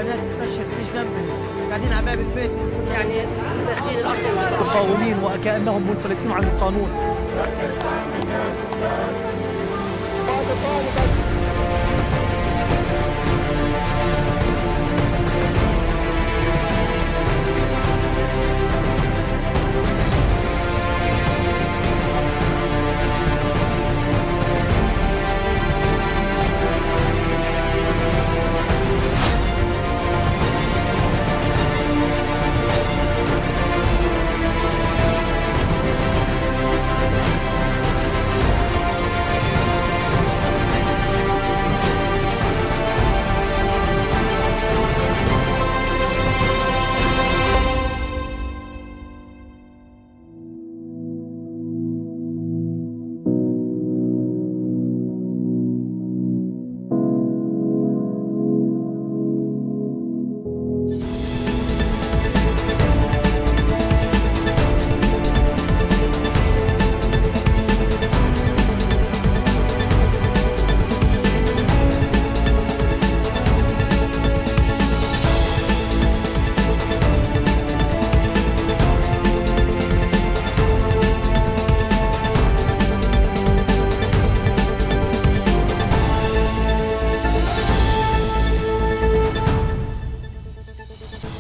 البنات تستشهد ايش جنبي قاعدين على باب البيت يعني داخلين الارض مقاومين وكانهم منفلتين عن القانون.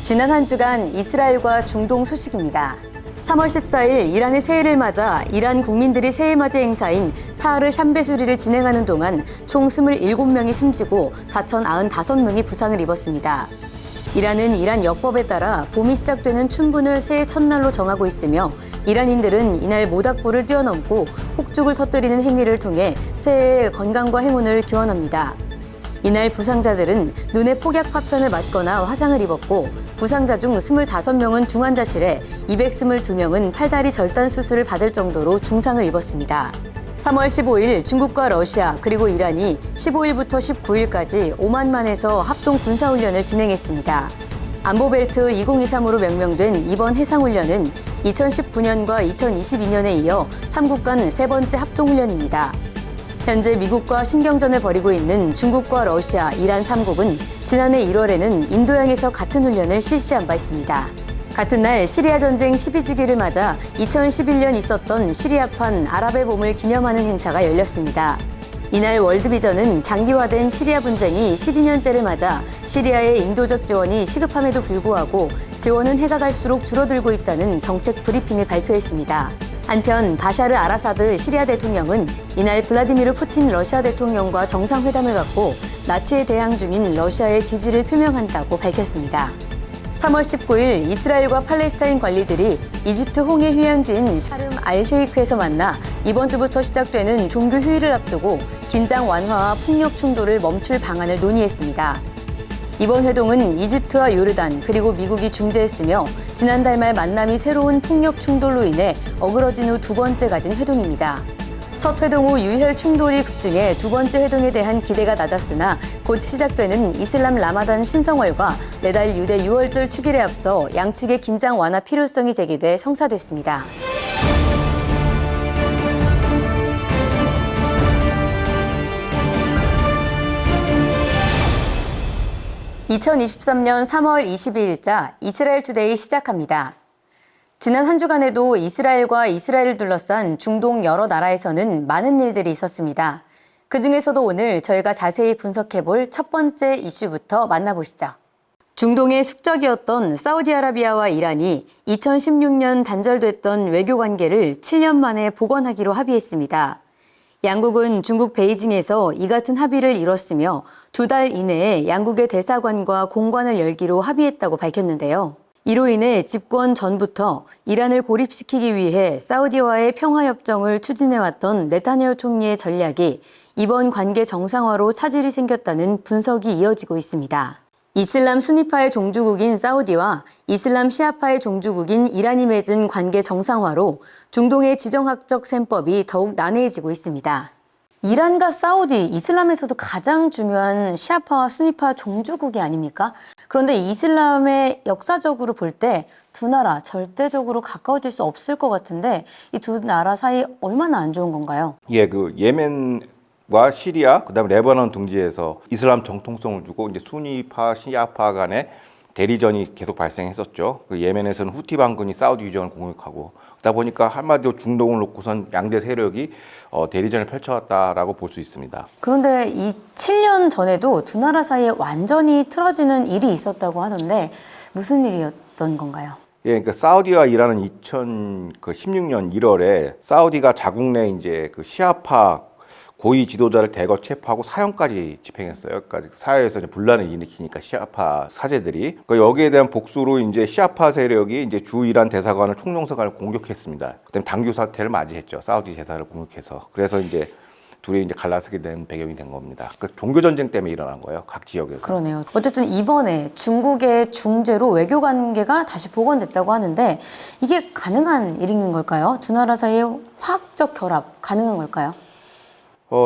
지난 한 주간 이스라엘과 중동 소식입니다. 3월 14일 이란의 새해를 맞아 이란 국민들이 새해 맞이 행사인 차르 샴베수리를 진행하는 동안 총 27명이 숨지고 4,095명이 부상을 입었습니다. 이란은 이란 역법에 따라 봄이 시작되는 춘분을 새해 첫날로 정하고 있으며 이란인들은 이날 모닥불을 뛰어넘고 폭죽을 터뜨리는 행위를 통해 새해의 건강과 행운을 기원합니다. 이날 부상자들은 눈에 폭약 파편을 맞거나 화상을 입었고 부상자 중 25명은 중환자실에 222명은 팔다리 절단 수술을 받을 정도로 중상을 입었습니다. 3월 15일 중국과 러시아 그리고 이란이 15일부터 19일까지 오만만에서 합동 군사훈련을 진행했습니다. 안보벨트 2023으로 명명된 이번 해상훈련은 2019년과 2022년에 이어 3국 간 세 번째 합동훈련입니다. 현재 미국과 신경전을 벌이고 있는 중국과 러시아, 이란 3국은 지난해 1월에는 인도양에서 같은 훈련을 실시한 바 있습니다. 같은 날 시리아 전쟁 12주기를 맞아 2011년 있었던 시리아판 아랍의 봄을 기념하는 행사가 열렸습니다. 이날 월드비전은 장기화된 시리아 분쟁이 12년째를 맞아 시리아의 인도적 지원이 시급함에도 불구하고 지원은 해가 갈수록 줄어들고 있다는 정책 브리핑을 발표했습니다. 한편 바샤르 아라사드 시리아 대통령은 이날 블라디미르 푸틴 러시아 대통령과 정상회담을 갖고 나치에 대항 중인 러시아의 지지를 표명한다고 밝혔습니다. 3월 19일 이스라엘과 팔레스타인 관리들이 이집트 홍해 휴양지인 샤름 알셰이크에서 만나 이번 주부터 시작되는 종교 휴일을 앞두고 긴장 완화와 폭력 충돌을 멈출 방안을 논의했습니다. 이번 회동은 이집트와 요르단 그리고 미국이 중재했으며 지난달 말 만남이 새로운 폭력 충돌로 인해 어그러진 후 두 번째 가진 회동입니다. 첫 회동 후 유혈 충돌이 급증해 두 번째 회동에 대한 기대가 낮았으나 곧 시작되는 이슬람 라마단 신성월과 내달 유대 유월절 축일에 앞서 양측의 긴장 완화 필요성이 제기돼 성사됐습니다. 2023년 3월 22일자 이스라엘 투데이 시작합니다. 지난 한 주간에도 이스라엘과 이스라엘을 둘러싼 중동 여러 나라에서는 많은 일들이 있었습니다. 그중에서도 오늘 저희가 자세히 분석해볼 첫 번째 이슈부터 만나보시죠. 중동의 숙적이었던 사우디아라비아와 이란이 2016년 단절됐던 외교 관계를 7년 만에 복원하기로 합의했습니다. 양국은 중국 베이징에서 이 같은 합의를 이뤘으며 2달 이내에 양국의 대사관과 공관을 열기로 합의했다고 밝혔는데요. 이로 인해 집권 전부터 이란을 고립시키기 위해 사우디와의 평화협정을 추진해왔던 네타냐후 총리의 전략이 이번 관계 정상화로 차질이 생겼다는 분석이 이어지고 있습니다. 이슬람 수니파의 종주국인 사우디와 이슬람 시아파의 종주국인 이란이 맺은 관계 정상화로 중동의 지정학적 셈법이 더욱 난해해지고 있습니다. 이란과 사우디, 이슬람에서도 가장 중요한 시아파와 수니파 종주국이 아닙니까? 그런데 이슬람의 역사적으로 볼 때 두 나라 절대적으로 가까워질 수 없을 것 같은데 이 두 나라 사이 얼마나 안 좋은 건가요? 예, 그 예멘 이라크와 시리아, 그다음에 레바논 등지에서 이슬람 정통성을 두고 이제 수니파, 시아파 간의 대리전이 계속 발생했었죠. 그 예멘에서는 후티 반군이 사우디 유정을 공격하고 그러다 보니까 한마디로 중동을 놓고선 양대 세력이 대리전을 펼쳐왔다라고 볼 수 있습니다. 그런데 이 7년 전에도 두 나라 사이에 완전히 틀어지는 일이 있었다고 하던데 무슨 일이었던 건가요? 예, 그러니까 사우디와 이란은 2016년 1월에 사우디가 자국 내 이제 그 시아파 고위 지도자를 대거 체포하고 사형까지 집행했어요. 그러니까 사회에서 이제 분란을 일으키니까 시아파 사제들이 그러니까 여기에 대한 복수로 이제 시아파 세력이 이제 주 이란 대사관을 총영사관을 공격했습니다. 그다음에 당교 사태를 맞이했죠. 사우디 제사를 공격해서 그래서 이제 둘이 이제 갈라서게 된 배경이 된 겁니다. 그러니까 종교 전쟁 때문에 일어난 거예요. 각 지역에서. 그러네요. 어쨌든 이번에 중국의 중재로 외교 관계가 다시 복원됐다고 하는데 이게 가능한 일인 걸까요? 두 나라 사이의 화학적 결합 가능한 걸까요?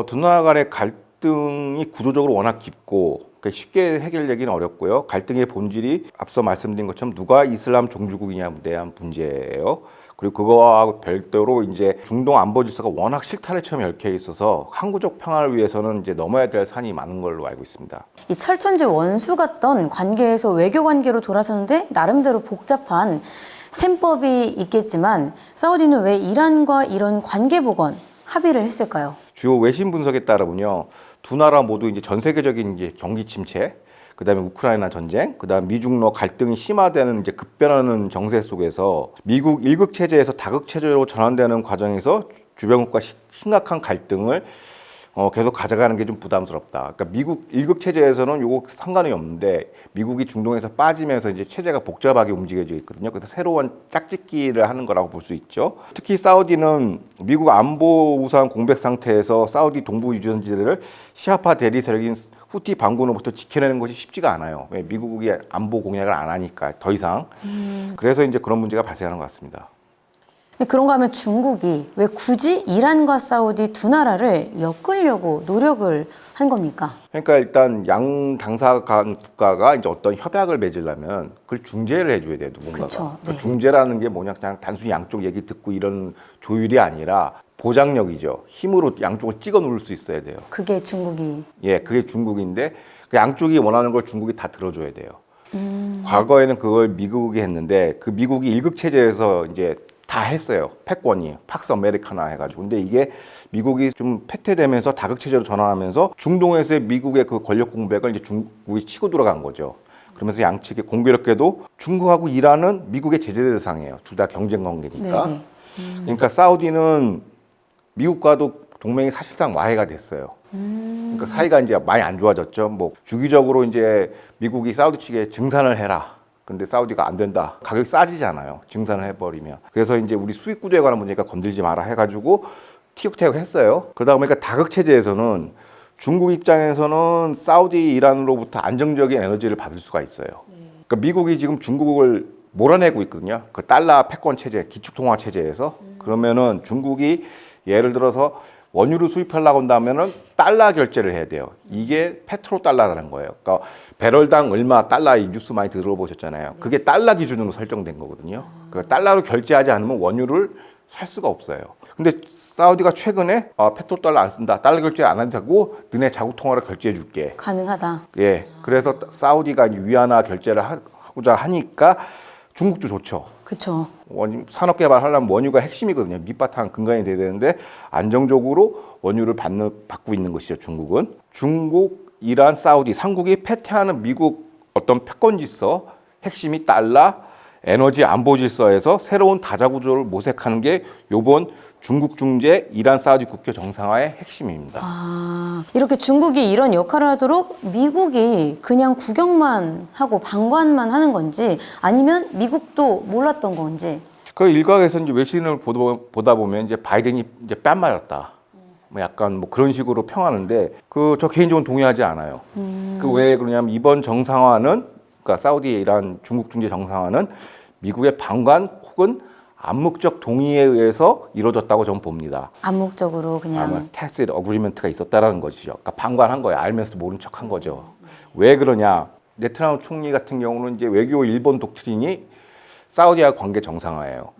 두 나라 간의 갈등이 구조적으로 워낙 깊고 그러니까 쉽게 해결되기는 어렵고요. 갈등의 본질이 앞서 말씀드린 것처럼 누가 이슬람 종주국이냐에 대한 문제예요. 그리고 그거와 별도로 이제 중동 안보 질서가 워낙 실타래처럼 얽혀 있어서 항구적 평화를 위해서는 이제 넘어야 될 산이 많은 걸로 알고 있습니다. 이 철천지 원수 같던 관계에서 외교 관계로 돌아서는데 나름대로 복잡한 셈법이 있겠지만 사우디는 왜 이란과 이런 관계 복원 합의를 했을까요? 주요 외신 분석에 따르면요, 두 나라 모두 이제 전 세계적인 이제 경기 침체, 그다음에 우크라이나 전쟁, 그다음 미중러 갈등이 심화되는 이제 급변하는 정세 속에서 미국 일극 체제에서 다극 체제로 전환되는 과정에서 주변국과 심각한 갈등을 계속 가져가는 게 좀 부담스럽다. 그러니까 미국 일극 체제에서는 요거 상관이 없는데 미국이 중동에서 빠지면서 이제 체제가 복잡하게 움직여져 있거든요. 그래서 새로운 짝짓기를 하는 거라고 볼 수 있죠. 특히 사우디는 미국 안보 우수한 공백 상태에서 사우디 동부 유전지를 시아파 대리 세력인 후티 반군으로부터 지켜내는 것이 쉽지가 않아요. 왜? 미국이 안보 공약을 안 하니까 더 이상. 그래서 이제 그런 문제가 발생하는 것 같습니다. 그런가 하면 중국이 왜 굳이 이란과 사우디 두 나라를 엮으려고 노력을 한 겁니까? 그러니까 일단 양 당사 간 국가가 이제 어떤 협약을 맺으려면 그걸 중재를 해줘야 돼요, 누군가가. 그쵸, 그 네. 중재라는 게 뭐냐, 그냥 단순히 양쪽 얘기 듣고 이런 조율이 아니라 보장력이죠. 힘으로 양쪽을 찍어 누를 수 있어야 돼요. 그게 중국이 예, 그게 중국인데 그 양쪽이 원하는 걸 중국이 다 들어줘야 돼요. 과거에는 그걸 미국이 했는데 그 미국이 일극 체제에서 이제 다 했어요. 패권이 팍스 아메리카나 해가지고. 근데 이게 미국이 좀 패퇴되면서 다극 체제로 전환하면서 중동에서의 미국의 그 권력 공백을 이제 중국이 치고 들어간 거죠. 그러면서 양측의 공교롭게도 중국하고 이란은 미국의 제재 대상이에요. 둘 다 경쟁 관계니까. 네네. 그러니까 사우디는 미국과도 동맹이 사실상 와해가 됐어요. 그러니까 사이가 이제 많이 안 좋아졌죠. 뭐 주기적으로 이제 미국이 사우디 측에 증산을 해라. 근데 사우디가 안 된다. 가격이 싸지잖아요. 증산을 해버리면. 그래서 이제 우리 수입 구조에 관한 문제니까 건들지 마라 해가지고 티격태격 했어요. 그러다 보니까 다극 체제에서는 중국 입장에서는 사우디, 이란으로부터 안정적인 에너지를 받을 수가 있어요. 그러니까 미국이 지금 중국을 몰아내고 있거든요. 그 달러 패권 체제, 기축통화 체제에서. 그러면은 중국이 예를 들어서 원유를 수입하려고 한다면은 달러 결제를 해야 돼요. 이게 페트로 달러라는 거예요. 그러니까 배럴당 얼마 달러 이 뉴스 많이 들어보셨잖아요. 그게 달러 기준으로 설정된 거거든요. 그 달러로 결제하지 않으면 원유를 살 수가 없어요. 근데 사우디가 최근에 페트로 달러 안 쓴다. 달러 결제 안 해도 되고 너네 자국 통화로 결제해 줄게. 가능하다. 예. 그래서 사우디가 위안화 결제를 하고자 하니까 중국도 좋죠. 그렇죠. 산업 개발하려면 원유가 핵심이거든요. 밑바탕 근간이 돼야 되는데 안정적으로 원유를 받고 있는 것이죠. 중국은. 중국, 이란, 사우디 3국이 패퇴하는 미국 어떤 패권 질서, 핵심이 달러, 에너지 안보 질서에서 새로운 다자 구조를 모색하는 게 요번 중국 중재, 이란, 사우디 국교 정상화의 핵심입니다. 이렇게 중국이 이런 역할을 하도록 미국이 그냥 구경만 하고 방관만 하는 건지 아니면 미국도 몰랐던 건지. 그 일각에서 이제 외신을 보다 보면 이제 바이든이 이제 뺨 맞았다. 뭐 약간 뭐 그런 식으로 평하는데 저 개인적으로 동의하지 않아요. 그 왜 그러냐면 이번 정상화는 그러니까 사우디, 이란, 중국 중재 정상화는 미국의 방관 혹은 암묵적 동의에 의해서 이루어졌다고 저는 봅니다. 암묵적으로 그냥. tacit agreement가 있었다라는 것이죠. 그러니까 방관한 거예요. 알면서도 모른 척한 거죠. 왜 그러냐? 네타냐후 총리 같은 경우는 이제 외교 일본 독트린이 사우디와 관계 정상화예요.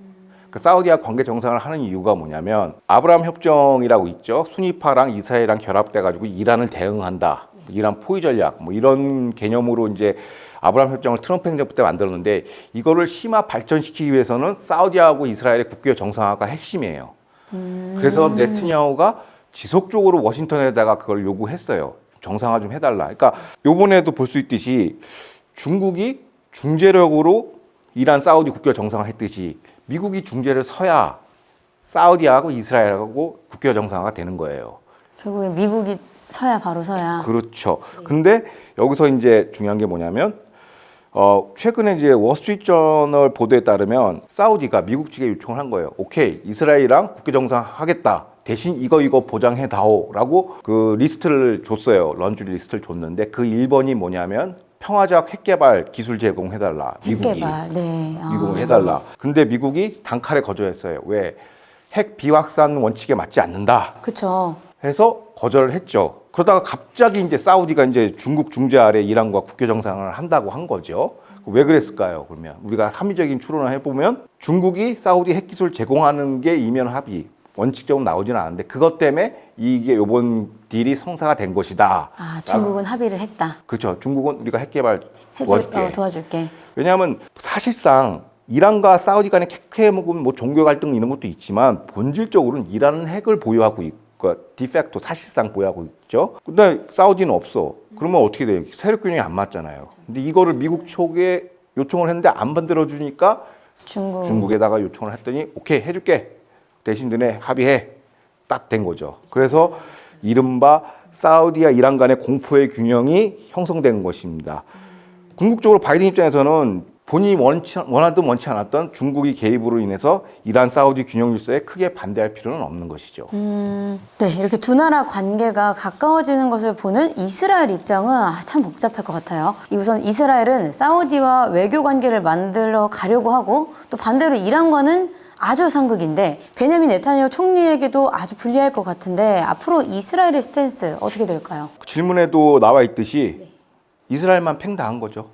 사우디와 관계 정상을 하는 이유가 뭐냐면 아브라함 협정이라고 있죠. 순위파랑 이스라엘이랑 결합돼 가지고 이란을 대응한다. 이란 포위 전략 뭐 이런 개념으로 이제 아브라함 협정을 트럼프 행정부 때 만들었는데 이거를 심화 발전시키기 위해서는 사우디하고 이스라엘의 국교 정상화가 핵심이에요. 그래서 네트냐후가 지속적으로 워싱턴에다가 그걸 요구했어요. 정상화 좀 해달라. 그러니까 요번에도 볼 수 있듯이 중국이 중재력으로 이란 사우디 국교 정상화 했듯이 미국이 중재를 서야 사우디하고 이스라엘하고 국교 정상화가 되는 거예요. 결국에 미국이 서야 바로 서야. 그렇죠. 근데 여기서 이제 중요한 게 뭐냐면 최근에 이제 월스트리트저널 보도에 따르면 사우디가 미국 측에 요청을 한 거예요. 오케이, 이스라엘이랑 국교 정상하겠다. 대신 이거 보장해 다오라고 그 리스트를 줬어요. 런쥬리 리스트를 줬는데 그 1번이 뭐냐면 평화적 핵개발 기술 제공해달라. 미국이. 핵개발, 네. 미국을 해달라. 근데 미국이 단칼에 거절했어요. 왜? 핵 비확산 원칙에 맞지 않는다. 그렇죠. 해서 거절을 했죠. 그러다가 갑자기 이제 사우디가 이제 중국 중재 아래 이란과 국교 정상을 한다고 한 거죠. 왜 그랬을까요? 그러면 우리가 합리적인 추론을 해보면 중국이 사우디 핵기술 제공하는 게 이면 합의 원칙적으로 나오지는 않았는데 그것 때문에 이게 요번 딜이 성사가 된 것이다. 아, 중국은 합의를 했다. 그렇죠. 중국은 우리가 핵개발 도와줄게. 도와줄게. 왜냐하면 사실상 이란과 사우디 간의 캐캐묵은 뭐 종교 갈등 이런 것도 있지만 본질적으로는 이란은 핵을 보유하고 있고 디팩토 사실상 보유하고 있죠. 근데 사우디는 없어. 그러면 어떻게 돼요? 세력 균형이 안 맞잖아요. 근데 이거를 미국 쪽에 요청을 했는데 안 만들어 주니까 중국에다가 요청을 했더니 오케이 해줄게. 대신 너네 합의해. 딱 된 거죠. 그래서 이른바 사우디와 이란 간의 공포의 균형이 형성된 것입니다. 궁극적으로 바이든 입장에서는 본인이 원하든 원치 않았던 중국이 개입으로 인해서 이란 사우디 균형 질서에 크게 반대할 필요는 없는 것이죠. 네, 이렇게 두 나라 관계가 가까워지는 것을 보는 이스라엘 입장은 참 복잡할 것 같아요. 우선 이스라엘은 사우디와 외교 관계를 만들어 가려고 하고 또 반대로 이란과는 아주 상극인데 베냐민 네타냐후 총리에게도 아주 불리할 것 같은데 앞으로 이스라엘의 스탠스 어떻게 될까요? 그 질문에도 나와 있듯이 이스라엘만 팽당한 거죠.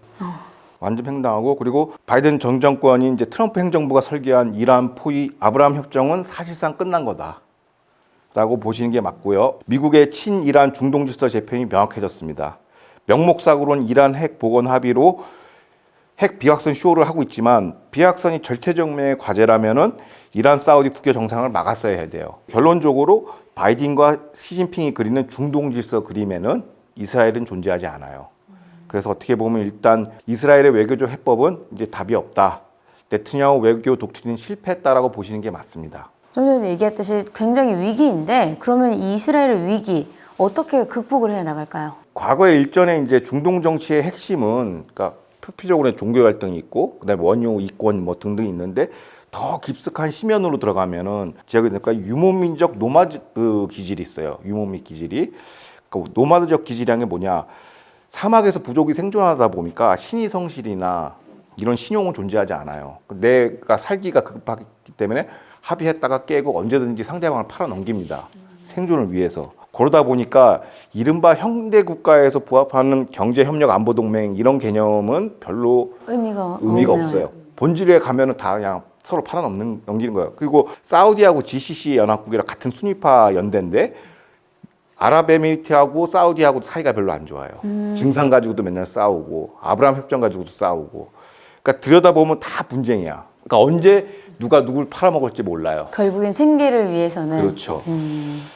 완전 팽당하고 그리고 바이든 전 정권이 이제 트럼프 행정부가 설계한 이란 포위 아브라함 협정은 사실상 끝난 거다라고 보시는 게 맞고요. 미국의 친이란 중동 질서 재편이 명확해졌습니다. 명목상으로는 이란 핵 복원 합의로 핵 비확산 쇼를 하고 있지만 비확산이 절대정명의 과제라면은 이란 사우디 국교 정상을 막았어야 해야 돼요. 결론적으로 바이든과 시진핑이 그리는 중동 질서 그림에는 이스라엘은 존재하지 않아요. 그래서 어떻게 보면 일단 이스라엘의 외교적 해법은 이제 답이 없다. 네트냐후 외교 독트린은 실패했다라고 보시는 게 맞습니다. 좀 전에 얘기했듯이 굉장히 위기인데 그러면 이 이스라엘의 위기 어떻게 극복을 해 나갈까요? 과거에 일전에 이제 중동 정치의 핵심은 그러니까 표피적으로는 종교 갈등이 있고 그다음에 원유 이권 뭐 등등 있는데 더 깊숙한 심연으로 들어가면은 제가 그러니까 유목민족 노마드 기질이 있어요. 유목민 기질이. 그러니까 노마드적 기질이란 게 뭐냐? 사막에서 부족이 생존하다 보니까 신의 성실이나 이런 신용은 존재하지 않아요. 내가 살기가 급하기 때문에 합의했다가 깨고 언제든지 상대방을 팔아넘깁니다. 생존을 위해서. 그러다 보니까 이른바 현대 국가에서 부합하는 경제협력안보동맹 이런 개념은 별로 의미가 없어요. 본질에 가면은 다 그냥 서로 팔아넘기는 거예요. 그리고 사우디하고 GCC 연합국이랑 같은 순위파 연대인데 아랍에미리트하고 사우디하고 사이가 별로 안 좋아요. 증상 가지고도 맨날 싸우고 아브라함 협정 가지고도 싸우고. 그러니까 들여다보면 다 분쟁이야. 그러니까 언제 누가 누굴 팔아먹을지 몰라요. 결국엔 생계를 위해서는. 그렇죠.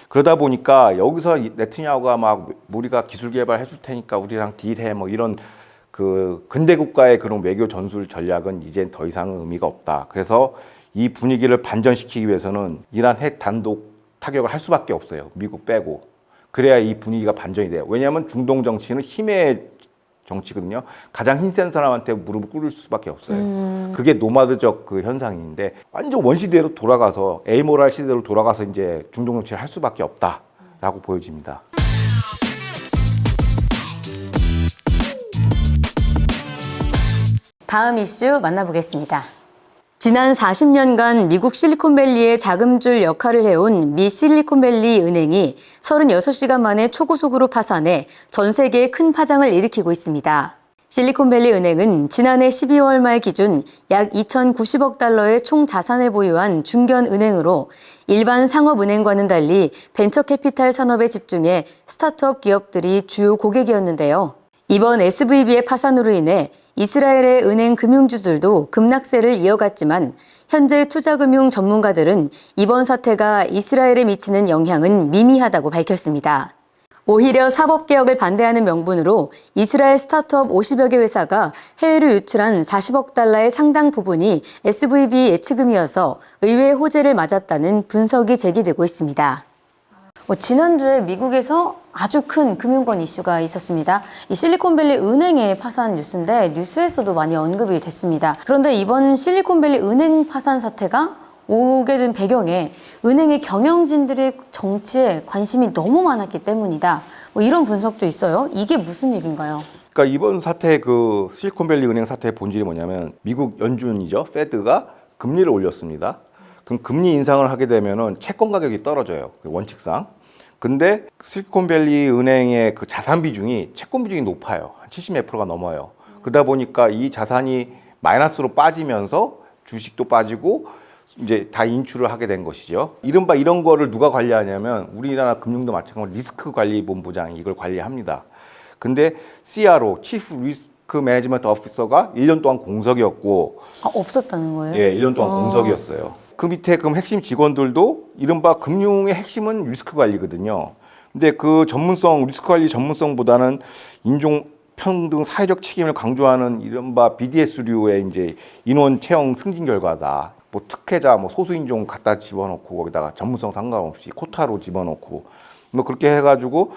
그러다 보니까 여기서 네트냐후가 막 우리가 기술 개발해 줄 테니까 우리랑 딜해 뭐 이런 그 근대 국가의 그런 외교 전술 전략은 이젠 더 이상은 의미가 없다. 그래서 이 분위기를 반전시키기 위해서는 이란 핵 단독 타격을 할 수밖에 없어요. 미국 빼고. 그래야 이 분위기가 반전이 돼요. 왜냐하면 중동 정치는 힘의 정치거든요. 가장 힘센 사람한테 무릎을 꿇을 수밖에 없어요. 그게 노마드적 그 현상인데 완전 원시대로 돌아가서 에이모랄 시대로 돌아가서 이제 중동 정치를 할 수밖에 없다라고 보여집니다. 다음 이슈 만나보겠습니다. 지난 40년간 미국 실리콘밸리의 자금줄 역할을 해온 미 실리콘밸리 은행이 36시간 만에 초고속으로 파산해 전 세계에 큰 파장을 일으키고 있습니다. 실리콘밸리 은행은 지난해 12월 말 기준 약 2,090억 달러의 총 자산을 보유한 중견 은행으로 일반 상업은행과는 달리 벤처캐피탈 산업에 집중해 스타트업 기업들이 주요 고객이었는데요. 이번 SVB의 파산으로 인해 이스라엘의 은행 금융주들도 급락세를 이어갔지만 현재 투자금융 전문가들은 이번 사태가 이스라엘에 미치는 영향은 미미하다고 밝혔습니다. 오히려 사법개혁을 반대하는 명분으로 이스라엘 스타트업 50여 개 회사가 해외로 유출한 40억 달러의 상당 부분이 SVB 예치금이어서 의회 호재를 맞았다는 분석이 제기되고 있습니다. 지난주에 미국에서 아주 큰 금융권 이슈가 있었습니다. 이 실리콘밸리 은행의 파산 뉴스인데 뉴스에서도 많이 언급이 됐습니다. 그런데 이번 실리콘밸리 은행 파산 사태가 오게 된 배경에 은행의 경영진들의 정치에 관심이 너무 많았기 때문이다. 이런 분석도 있어요. 이게 무슨 일인가요? 그러니까 이번 사태 그 실리콘밸리 은행 사태의 본질이 뭐냐면 미국 연준이죠. 페드가 금리를 올렸습니다. 그럼 금리 인상을 하게 되면은 채권 가격이 떨어져요. 원칙상. 근데 실리콘밸리 은행의 그 자산 비중이 채권 비중이 높아요. 한 70몇 %가 넘어요. 그러다 보니까 이 자산이 마이너스로 빠지면서 주식도 빠지고 이제 다 인출을 하게 된 것이죠. 이른바 이런 거를 누가 관리하냐면 우리나라 금융도 마찬가지로 리스크 관리 본부장이 이걸 관리합니다. 근데 CRO, Chief Risk Management Officer가 1년 동안 공석이었고 없었다는 거예요? 예, 1년 동안 공석이었어요. 그 밑에 그 핵심 직원들도 이른바 금융의 핵심은 리스크 관리거든요. 근데 그 전문성, 리스크 관리 전문성보다는 인종 평등 사회적 책임을 강조하는 이른바 BDS류의 이제 인원 채용 승진 결과다. 뭐 특혜자, 뭐 소수인종 갖다 집어넣고 거기다가 전문성 상관없이 코타로 집어넣고 뭐 그렇게 해가지고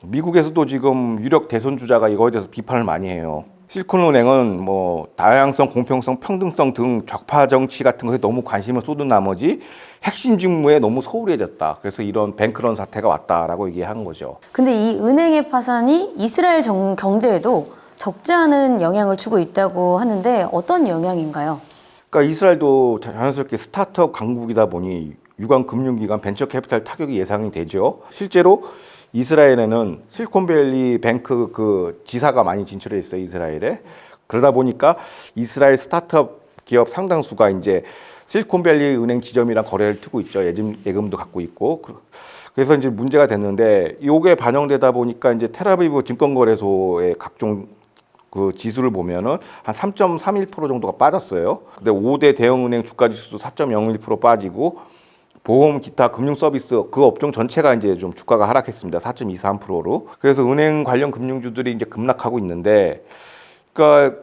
미국에서도 지금 유력 대선 주자가 이거에 대해서 비판을 많이 해요. 실리콘은행은 뭐 다양성, 공평성, 평등성 등 좌파 정치 같은 것에 너무 관심을 쏟은 나머지 핵심 직무에 너무 소홀해졌다. 그래서 이런 뱅크런 사태가 왔다라고 얘기한 거죠. 근데 이 은행의 파산이 이스라엘 경제에도 적지 않은 영향을 주고 있다고 하는데 어떤 영향인가요? 그러니까 이스라엘도 자연스럽게 스타트업 강국이다 보니 유관 금융기관 벤처 캐피탈 타격이 예상이 되죠. 실제로 이스라엘에는 실리콘밸리 뱅크 그 지사가 많이 진출해 있어요, 이스라엘에. 그러다 보니까 이스라엘 스타트업 기업 상당수가 이제 실리콘밸리 은행 지점이랑 거래를 트고 있죠. 예금도 갖고 있고. 그래서 이제 문제가 됐는데 요게 반영되다 보니까 이제 텔아비브 증권거래소의 각종 그 지수를 보면은 한 3.31% 정도가 빠졌어요. 근데 5대 대형은행 주가 지수도 4.01% 빠지고 보험, 기타, 금융 서비스 그 업종 전체가 이제 좀 주가가 하락했습니다. 4.23%로. 그래서 은행 관련 금융주들이 이제 급락하고 있는데, 그러니까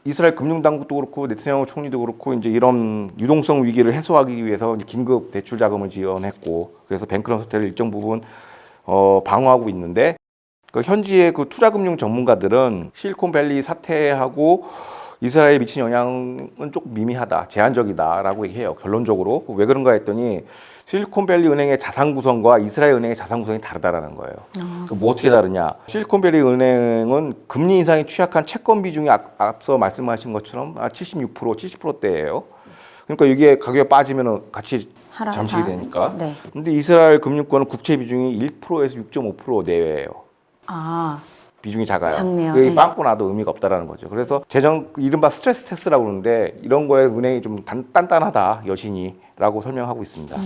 이스라엘 금융당국도 그렇고 네타냐후 총리도 그렇고 이제 이런 유동성 위기를 해소하기 위해서 긴급 대출 자금을 지원했고, 그래서 뱅크런 사태를 일정 부분 방어하고 있는데, 그 현지의 그 투자금융 전문가들은 실리콘밸리 사태하고 이스라엘에 미친 영향은 조금 미미하다, 제한적이다라고 얘기해요. 결론적으로. 왜 그런가 했더니 실리콘밸리 은행의 자산 구성과 이스라엘 은행의 자산 구성이 다르다라는 거예요. 뭐 어떻게 다르냐? 실리콘밸리 은행은 금리 인상에 취약한 채권 비중이 앞서 말씀하신 것처럼 76%, 70%대예요. 그러니까 이게 가격이 빠지면 같이 잠식이 되니까. 네. 근데 이스라엘 금융권은 국채 비중이 1%에서 6.5% 내외예요. 비중이 작아요. 작네요. 그게 네. 빵꾸 나도 의미가 없다라는 거죠. 그래서 재정 이른바 스트레스 테스트라고 그러는데 이런 거에 은행이 좀 단단하다 여신이라고 설명하고 있습니다.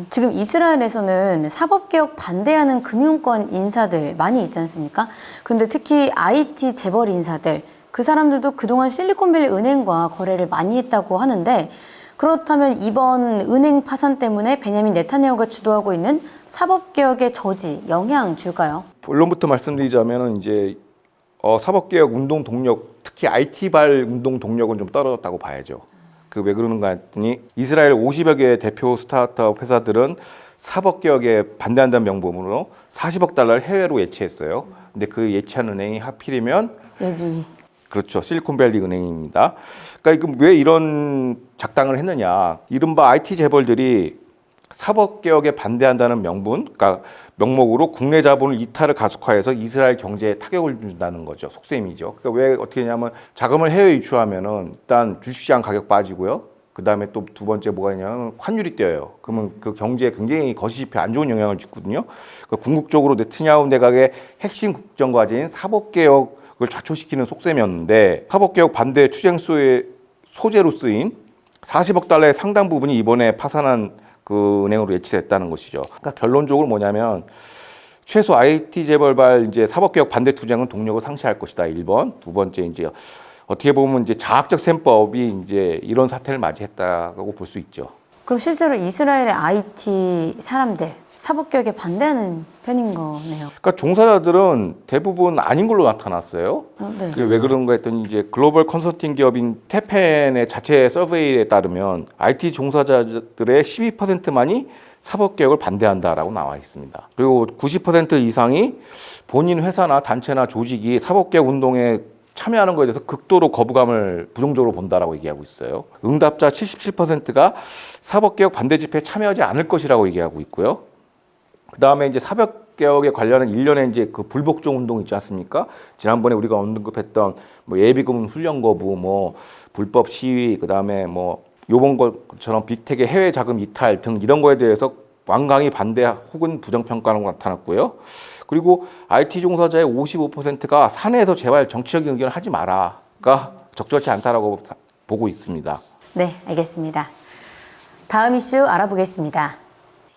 지금 이스라엘에서는 사법개혁 반대하는 금융권 인사들 많이 있지 않습니까? 근데 특히 IT 재벌 인사들, 그 사람들도 그동안 실리콘밸리 은행과 거래를 많이 했다고 하는데 그렇다면 이번 은행 파산 때문에 베냐민 네타냐후가 주도하고 있는 사법개혁의 저지, 영향 줄까요? 본론부터 말씀드리자면 이제 사법개혁 운동 동력, 특히 IT발 운동 동력은 좀 떨어졌다고 봐야죠. 그 왜 그러는가 했더니 이스라엘 50여 개의 대표 스타트업 회사들은 사법개혁에 반대한다는 명분으로 40억 달러를 해외로 예치했어요. 근데 그 예치한 은행이 하필이면 여기. 그렇죠. 실리콘밸리 은행입니다. 그러니까 왜 이런 작당을 했느냐. 이른바 IT 재벌들이 사법개혁에 반대한다는 그러니까 명목으로 국내 자본을 이탈을 가속화해서 이스라엘 경제에 타격을 준다는 거죠. 속셈이죠. 그러니까 왜 어떻게 하냐면 자금을 해외 유출하면은 일단 주식시장 가격 빠지고요. 그 다음에 또 두 번째 뭐가 있냐면 환율이 뛰어요. 그러면 그 경제에 굉장히 거시기피 안 좋은 영향을 주거든요. 그러니까 궁극적으로 네타냐후 내각의 핵심 국정 과제인 사법개혁 그걸 좌초시키는 속셈이었는데 사법개혁 반대 투쟁소의 소재로 쓰인 40억 달러의 상당 부분이 이번에 파산한 그 은행으로 예치됐다는 것이죠. 그러니까 결론적으로 뭐냐면 최소 IT 재벌발 이제 사법개혁 반대 투쟁은 동력을 상실할 것이다. 1번. 두 번째 이제 어떻게 보면 이제 자학적 셈법이 이제 이런 사태를 맞이했다고 볼 수 있죠. 그럼 실제로 이스라엘의 IT 사람들 사법개혁에 반대하는 편인 거네요. 그러니까 종사자들은 대부분 아닌 걸로 나타났어요. 네. 그게 왜 그런가 했더니 이제 글로벌 컨설팅 기업인 테펜의 자체 서베이에 따르면 IT 종사자들의 12%만이 사법개혁을 반대한다라고 나와 있습니다. 그리고 90% 이상이 본인 회사나 단체나 조직이 사법개혁 운동에 참여하는 것에 대해서 극도로 거부감을 부정적으로 본다라고 얘기하고 있어요. 응답자 77%가 사법개혁 반대 집회에 참여하지 않을 것이라고 얘기하고 있고요. 그 다음에 이제 사법개혁에 관련한 일련의 이제 그 불복종 운동 있지 않습니까? 지난번에 우리가 언급했던 뭐 예비군 훈련 거부, 뭐 불법 시위, 그 다음에 뭐 요번 것처럼 빅텍의 해외 자금 이탈 등 이런 거에 대해서 완강히 반대 혹은 부정평가하는 것 나타났고요. 그리고 IT 종사자의 55%가 사내에서 제발 정치적인 의견을 하지 마라가 적절치 않다라고 보고 있습니다. 네, 알겠습니다. 다음 이슈 알아보겠습니다.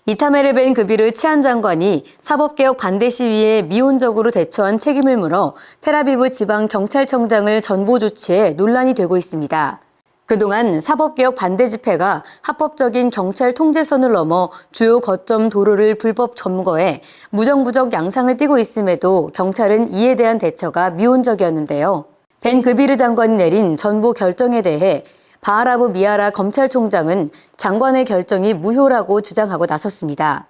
이타메르 벤 그비르 치안 장관이 사법개혁 반대 시위에 미온적으로 대처한 책임을 물어 텔아비브 지방 경찰청장을 전보 조치해 논란이 되고 있습니다. 그동안 사법개혁 반대 집회가 합법적인 경찰 통제선을 넘어 주요 거점 도로를 불법 점거해 무정부적 양상을 띠고 있음에도 경찰은 이에 대한 대처가 미온적이었는데요. 벤 그비르 장관이 내린 전보 결정에 대해 바하라브 미아라 검찰총장은 장관의 결정이 무효라고 주장하고 나섰습니다.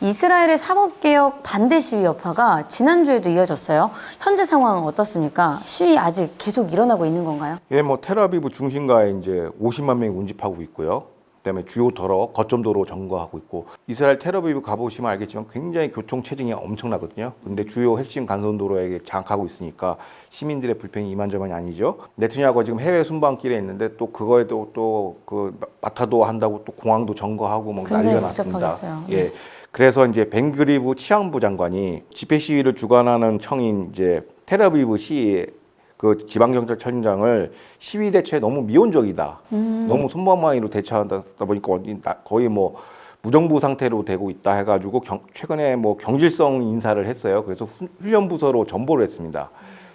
이스라엘의 사법개혁 반대 시위 여파가 지난주에도 이어졌어요. 현재 상황은 어떻습니까? 시위 아직 계속 일어나고 있는 건가요? 예, 뭐 텔아비브 중심가에 이제 50만 명이 운집하고 있고요. 그다음에 주요 도로, 거점 도로 점거하고 있고 이스라엘 텔아비브 가보시면 알겠지만 굉장히 교통 체증이 엄청나거든요. 근데 주요 핵심 간선 도로에 장악하고 있으니까 시민들의 불평이 이만저만이 아니죠. 네트냐후가 지금 해외 순방길에 있는데 또 그거에도 또 그 마타도 한다고 또 공항도 점거하고 뭐 난리가 났습니다. 복잡하겠어요. 예. 그래서 이제 벤그리브 치안부 장관이 집회 시위를 주관하는 청인 이제 텔아비브 시 그 지방경찰청장을 시위 대처에 너무 미온적이다. 너무 손방망이로 대처하다 보니까 거의 뭐 무정부 상태로 되고 있다 해가지고 최근에 뭐 경질성 인사를 했어요. 그래서 훈련부서로 전보를 했습니다.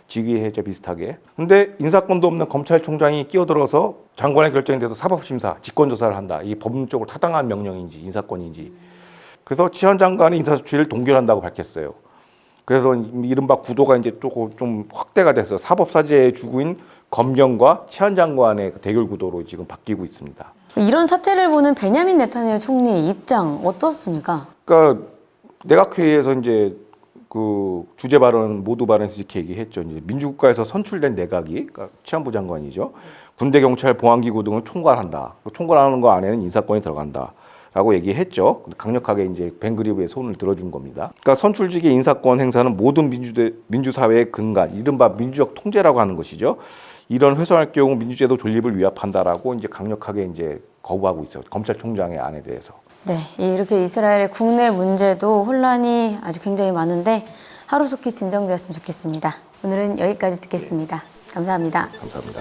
직위 해제 비슷하게. 근데 인사권도 없는 검찰총장이 끼어들어서 장관의 결정에 대해서 사법심사, 직권조사를 한다. 이게 법률적으로 타당한 명령인지 인사권인지. 그래서 치안 장관이 인사조치를 동결한다고 밝혔어요. 그래서 이른바 구도가 이제 또 좀 확대가 돼서 사법사제의 주구인 검경과 치안 장관의 대결 구도로 지금 바뀌고 있습니다. 이런 사태를 보는 베냐민 네타냐후 총리의 입장 어떻습니까? 그러니까 내각회의에서 이제 그 주재 발언 모두 발언에서 이렇게 얘기했죠. 이제 민주국가에서 선출된 내각이 그러니까 치안부 장관이죠. 군대, 경찰, 보안기구 등을 총괄한다. 총괄하는 거 안에는 인사권이 들어간다. 라고 얘기했죠. 강력하게 이제 벤그리브의 손을 들어준 겁니다. 그러니까 선출직의 인사권 행사는 모든 민주사회의 근간, 이른바 민주적 통제라고 하는 것이죠. 이런 훼손할 경우 민주제도 존립을 위협한다라고 이제 강력하게 이제 거부하고 있어요. 검찰총장의 안에 대해서. 네, 이렇게 이스라엘의 국내 문제도 혼란이 아주 굉장히 많은데 하루속히 진정되었으면 좋겠습니다. 오늘은 여기까지 듣겠습니다. 감사합니다. 감사합니다.